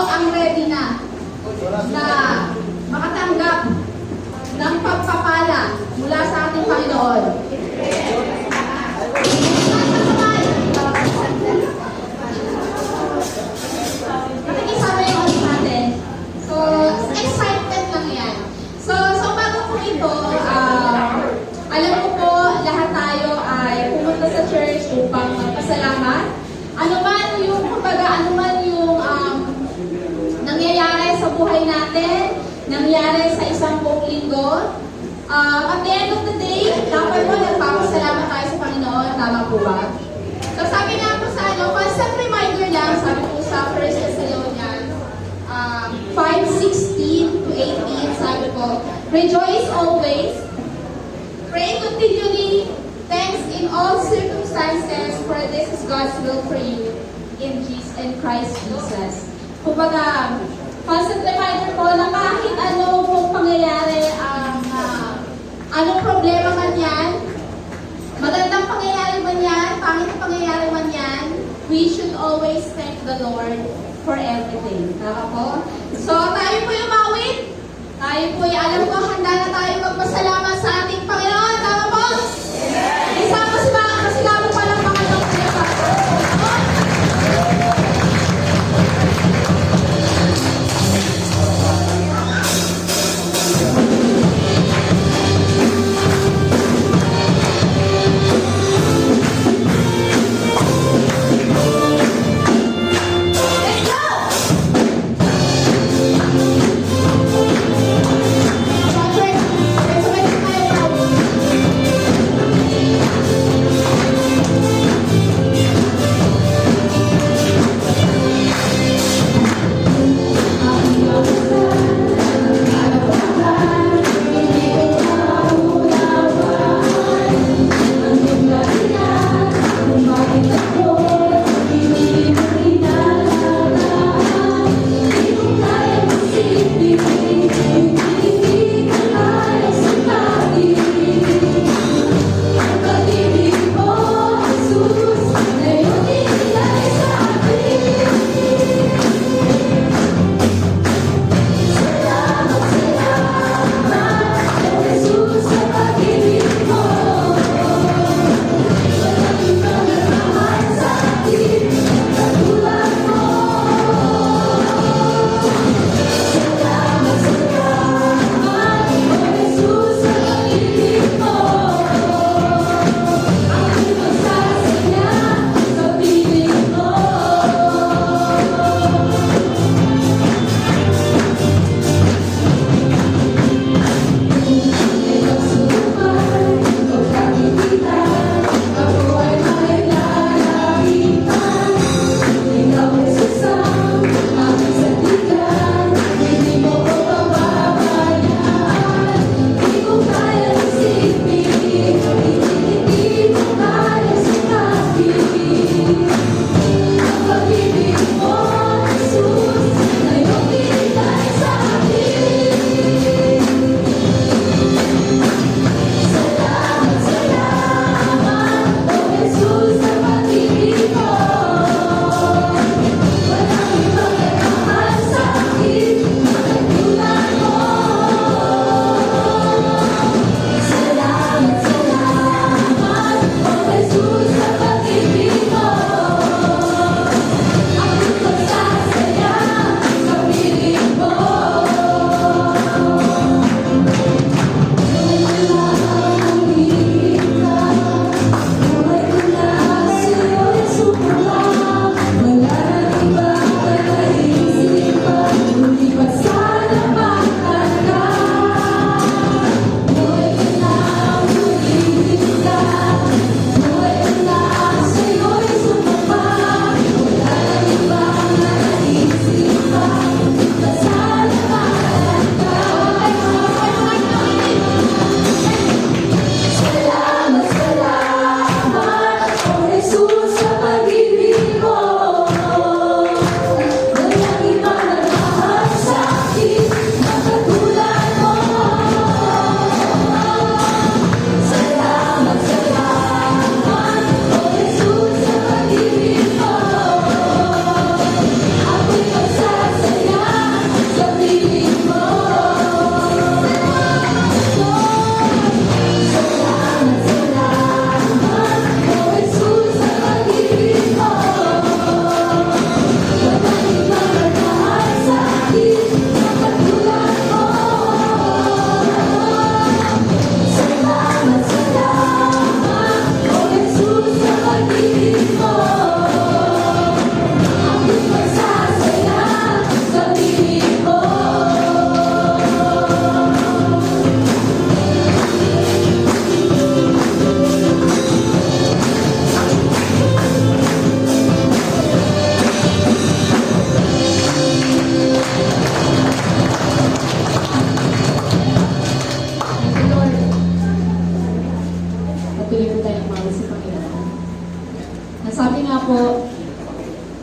ang ready na makatanggap ng pagpapala mula sa ating Panginoon? Nakikisama yung ano natin. So, excitement lang yan. So bago po ito, alam ko po, lahat tayo ay pumunta sa church upang magpasalamat. Ano man yung nangyayari sa buhay natin, nangyayari sa isang buong linggo. At the end of the day, dapat po nagpapasalamat tayo sa Panginoon. Tama po ba? So sabi nga po sa constant reminder lang, sabi po sa 1 Thessalonians 5:16 to 18, sabi po, rejoice always, pray continually, thanks in all circumstances, for this is God's will for you in Christ Jesus. Kumbaga, constant reminder po na kahit ano pong pangyayari, anong problema man yan, magandang pangyayari man yan, pangit na pangyayari man yan, we should always thank the Lord for everything. Tama po? So, tayo po yung mawin. Tayo po yung alam ko, handa na tayo magpasalamat sa ating Panginoon. Tama po? Isa po sila mo palang mga doktor pa. Let's go!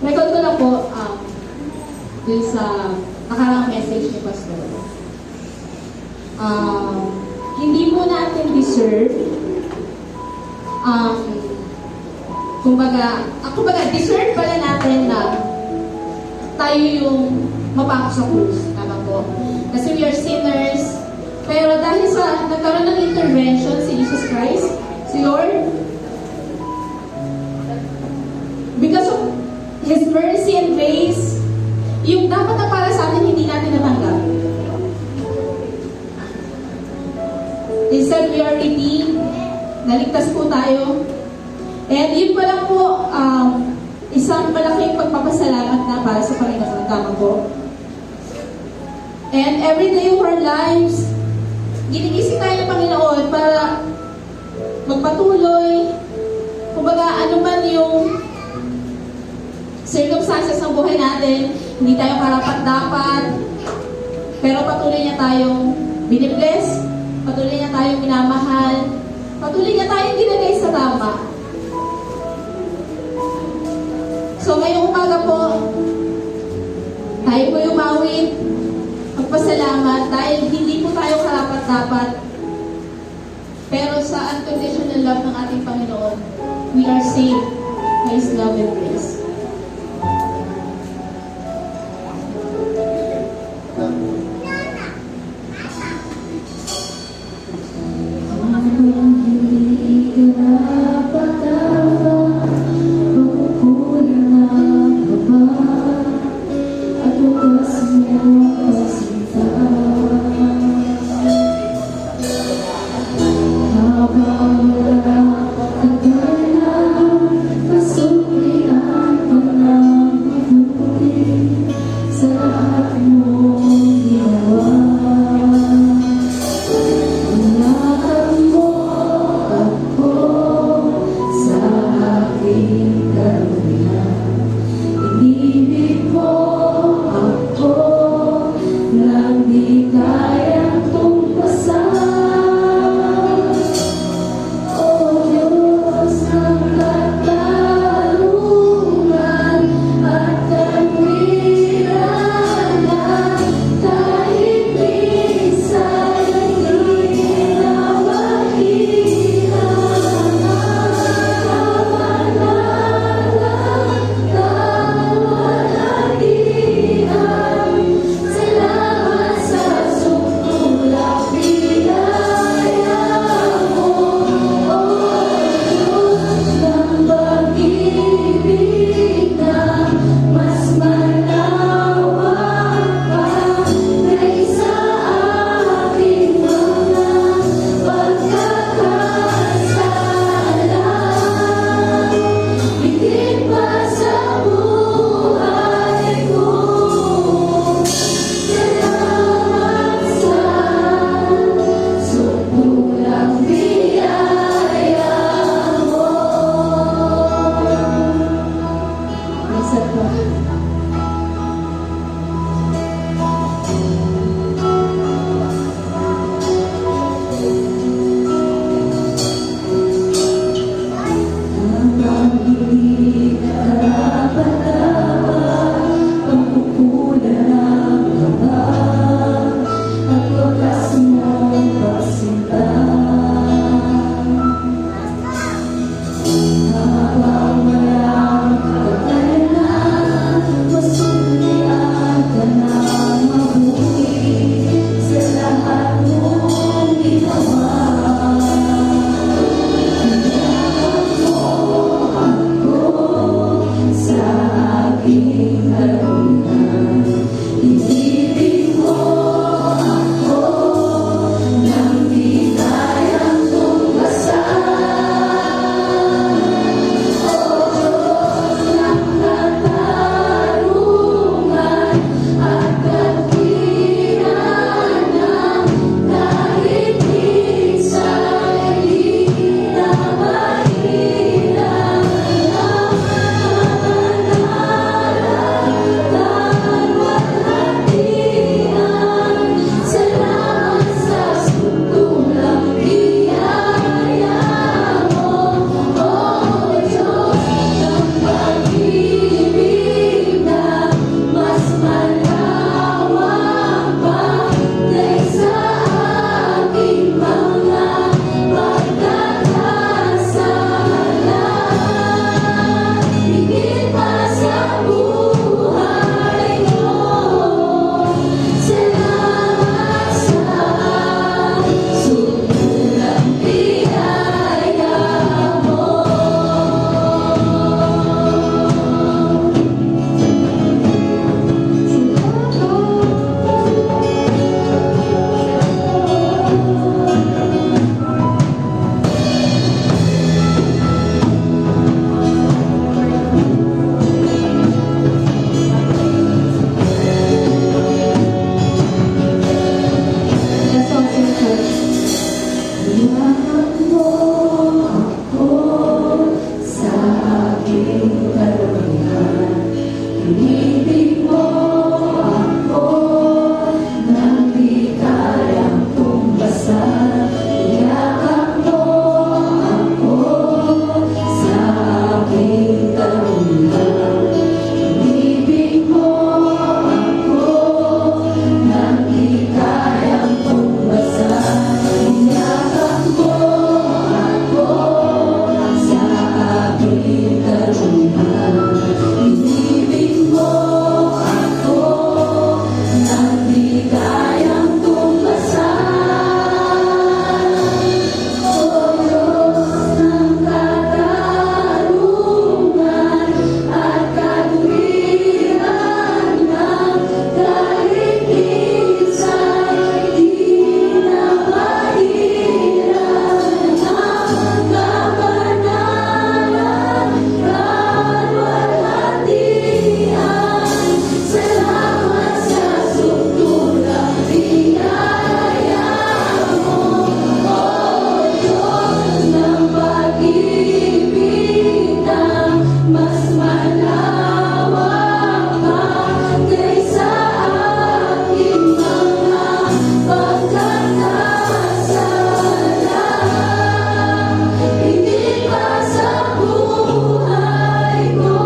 record ko na po dun sa nakaraang message ni Pastor. Hindi po natin deserve kumbaga, deserve pala natin na tayo yung mapako sa krus. Tama po. Kasi we are sinners. Pero dahil sa nagkaroon ng intervention si Jesus Christ, si Lord, because of His mercy and grace, yung dapat na para sa atin, hindi natin natanggap. Instead, we are redeemed. Naligtas po tayo. And yun pa lang po, isang malaking pagpapasalamat na para sa Panginoon. Tama po. And every day of our lives, ginigising tayo ng Panginoon para magpatuloy. Kumbaga, ano man yung circumstances ng buhay natin, hindi tayo karapat-dapat, pero patuloy niya tayong binibless, patuloy niya tayong minamahal, patuloy niya tayong ginagay sa tama. So ngayong umaga po, tayo po yung mawit, magpasalamat dahil hindi po tayo karapat-dapat, pero sa unconditional love ng ating Panginoon, we are saved by His love and grace. Inibig mo ako nang di kayang tumbasan. Iyakap mo ako sa aking karuhan. Inibig mo ako nang di kayang tumbasan. Iyakap mo ako sa aking karuhan. Inibig mo ako nang di kayang tumbasan. O Diyos ng katarungan at katwiran ng kahit minsan di na mahiran ang kabanalan kalwalhatian. Salamat sa suntulang biyaya mo, O Diyos ng pag-ibig na mas malawak pa kaysa aking mga pagkakasala. Hindi pa sa buhay ko.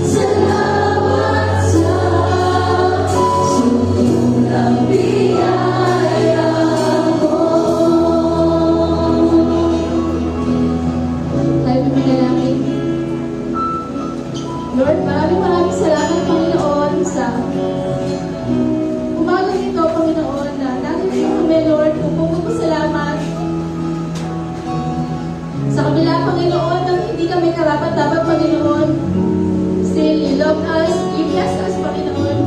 Salamat sa suntulang biyaya mo. Tayo manalangin. Lord, maraming salamat, Panginoon, sa umagang ito, Panginoon, na nandito kami, Lord, pagpapasalamat. Sa kabila, Panginoon, ng hindi kami karapat-dapat, Panginoon, still, you love us, you bless us, Panginoon.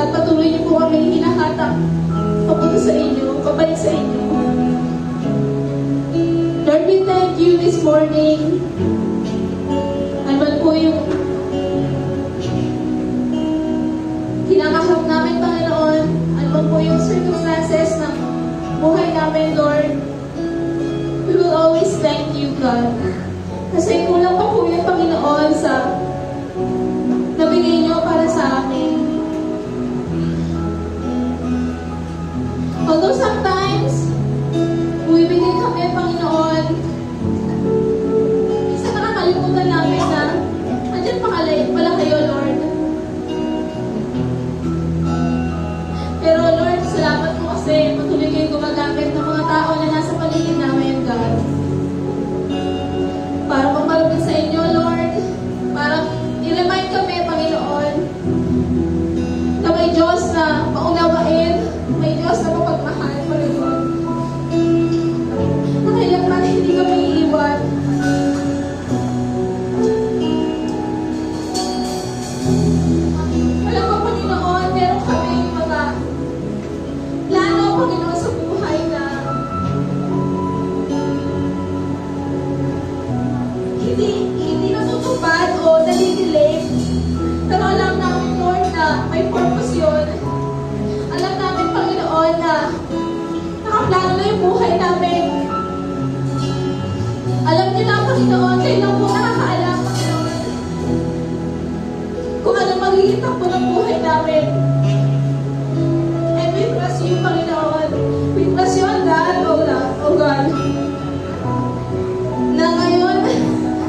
At patuloy niyo po kami hinahatak papunta sa inyo, pabalik sa inyo. Lord, we thank you this morning. Ano man po yung kinakahap namin, Panginoon, ano man po yung circumstances ng buhay namin, Lord, we will always thank you, God. Kasi kulang pa po yung Panginoon sa nabigay niyo para sa amin. Although sometimes, bumibigay kami, Panginoon, minsan nakakalimutan namin na andyan pala kayo, Lord. Pero Lord, salamat po kasi patuloy kayo gumagamit ng mga tao na nasa paligid namin, God. Para mamarapin sa inyo, Lord. Para i-remind kami, Panginoon, na may Diyos na paunawain, may Diyos na mapagmahal, Panginoon. Na kailangan hindi kami iiwan. Alam mo, Panginoon, meron kami mga plano, Panginoon, sa buhay na hindi natutupad o nadidelay. Pero alam namin, Lord, na may purpose yun. Alam namin, Panginoon, na nakaplano na yung buhay namin. Alam niyo na, Panginoon, kayo lang po nakakaalam, Panginoon, kung ano magiging takbo ng buhay namin. And we trust you, Panginoon. We trust you on that, oh God. Na ngayon,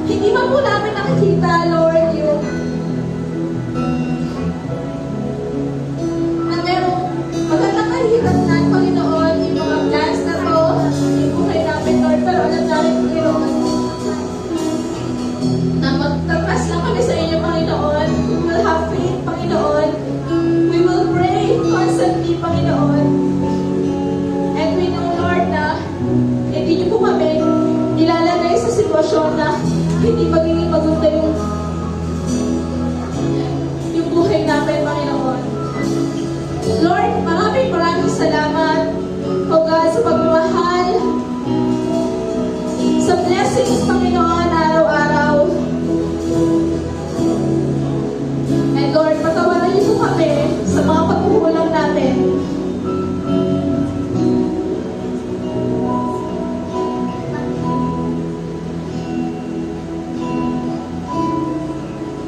hindi man po namin nakikita, Lord, yung na merong magandang kahihinatnan, Panginoon, yung mga plans na to, yung buhay namin, Lord, pero alam namin, Panginoon, na magtatas lang kami sa inyo, Panginoon. We will have faith, Panginoon. We will pray constantly, Panginoon. And we know, Lord, na hindi niyo po kami nilalagay sa sitwasyon na hindi magiging maganda yung buhay namin, Panginoon. Lord, maraming salamat, O God, sa pagmamahal, sa blessings, Panginoon, araw-araw. And Lord, patawaran niyo po kami sa mga pagkukulang natin.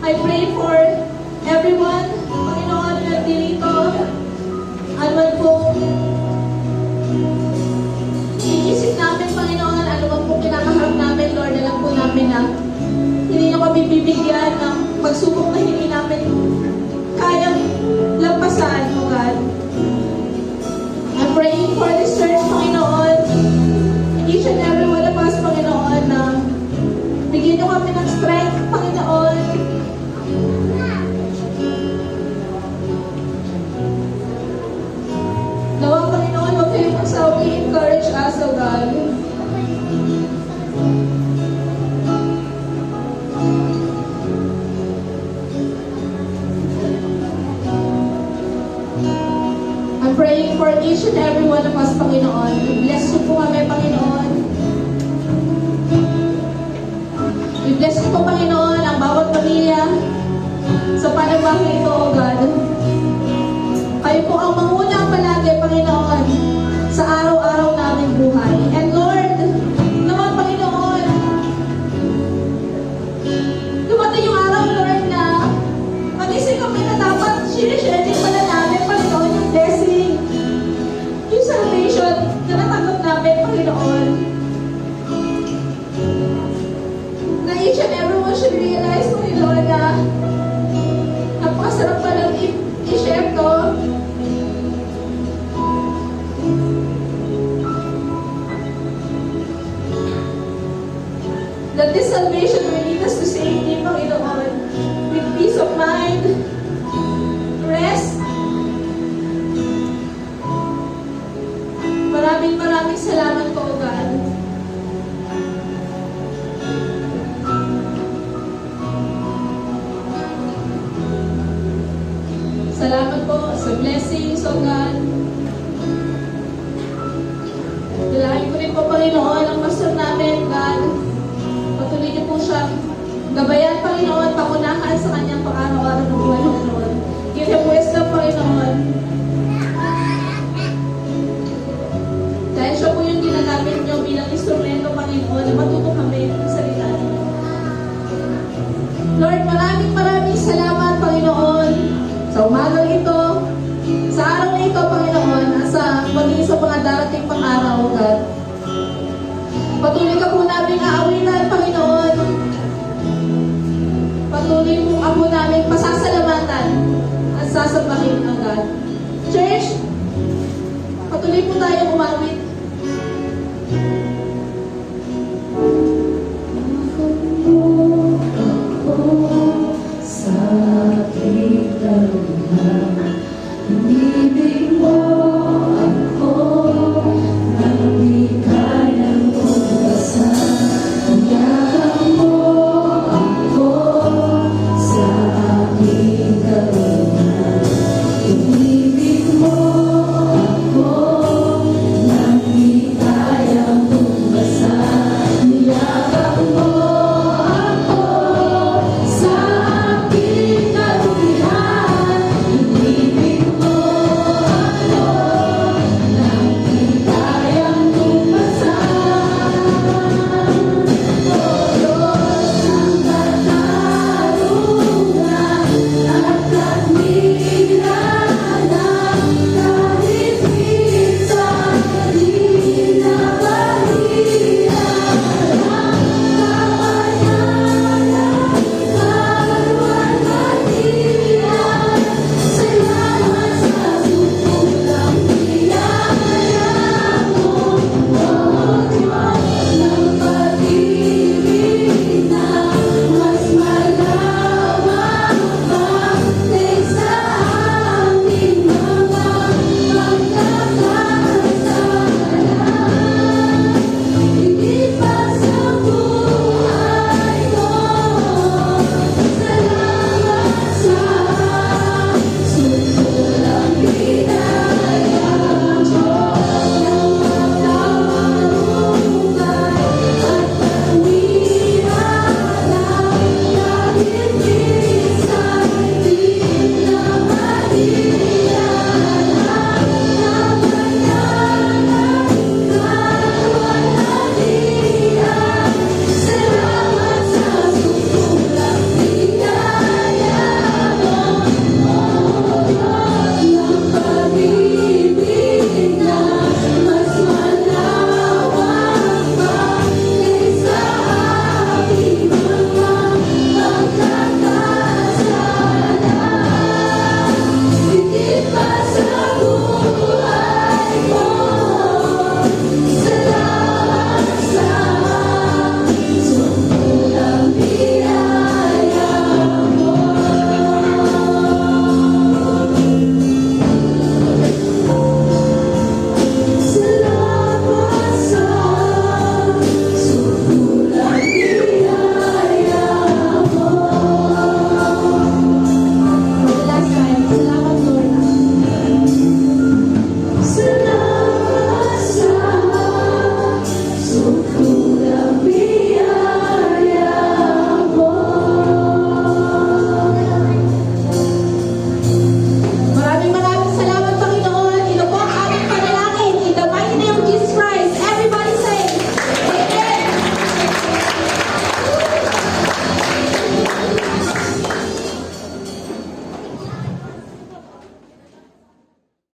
I pray for everyone, Panginoon, na nandito. Anuman po, iisip namin, Panginoon, anuman po kinakaharap namin, Lord, alam po namin na hindi niyo kami bibigyan ng pagsubok na hindi namin kayang lampasan, O God. I'm praying for this church, Panginoon. Each and every one of us, Panginoon, na bigyan niyo kami ng strength, Panginoon. Nawa, Panginoon, huwag kayong magsawi. Encourage us, O God. I'm praying for each and every one of us, Panginoon. Bless niyo po kami, Panginoon. I-bless niyo po, Panginoon, ang bawat pamilya sa panabang ito, O God. Kayo po ang manguna palagi, Panginoon, sa araw-araw naming buhay. And Lord, naman, Panginoon, dumating yung araw, Lord, na mag-isip kami na dapat sinishare din pala namin, Panginoon, yung blessing, yung salvation na natanggap namin, Panginoon. Na each and everyone should realize, Panginoon, na napakasarap palang i-share to. That this salvation will lead us to safety, Panginoon, with peace of mind, rest. Maraming salamat po, O God. Salamat po sa blessings, O God. Dalangin ko rin po, Panginoon, ang pastor namin, God. Patuloy niyo po siyang gabayan, Panginoon, pangunahan sa kanyang pang-araw-araw ng buhay, Panginoon. Give him wisdom, Panginoon. Dahil siya po yung ginagamit niyo bilang instrumento, Panginoon, na matuto kami ng salita niyo. Lord, maraming salamat, Panginoon, sa umagang ito, sa araw na ito, Panginoon, sa maging sa mga darating pang araw, God. Patuloy ka po namin aawitan, Panginoon. Patuloy mo ako namin pasasalamatan at sasabahin ang God. Church, patuloy po tayo umawit.